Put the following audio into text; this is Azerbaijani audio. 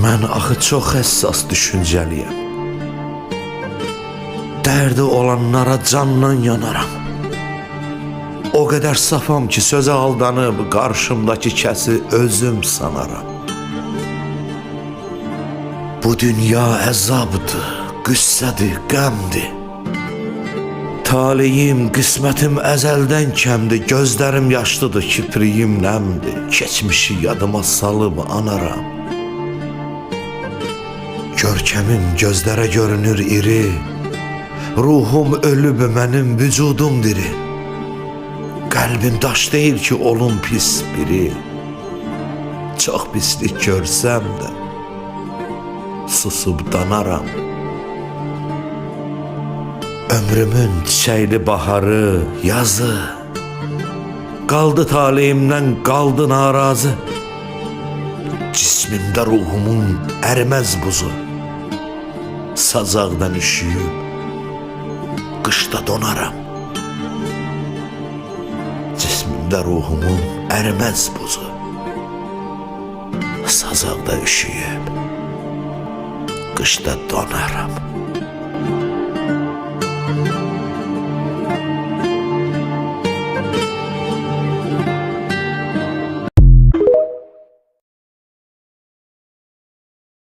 Mən axı çox həssas düşüncəliyəm. Dərdi olanlara candan yanaram. O qədər safam ki, sözə aldanıb qarşımdakı kəsi özüm sanaram. Bu dünya əzabdır, qüssədir, qəmdir. Taleyim, qismətim əzəldən kəmdir. Gözlərim yaşlıdır, kipriyim nəmdir. Keçmişi yadıma salıb anaram. Görkəmim gözlərə görünür iri. Ruhum ölüb, mənim vücudum diri. Qəlbim daş deyil ki, olum pis biri. Çox pislik görsəm də susub danaram. Ömrümün çiçəkli baharı, yazı qaldı taleyimdən, qaldı narazı. Cismimdə ruhumun əriməz buzu. Sazaqdan üşüyüb qışda donaram. Cismimdə ruhumun əriməz buzu. Sazaqda üşüyüb qışda donaram.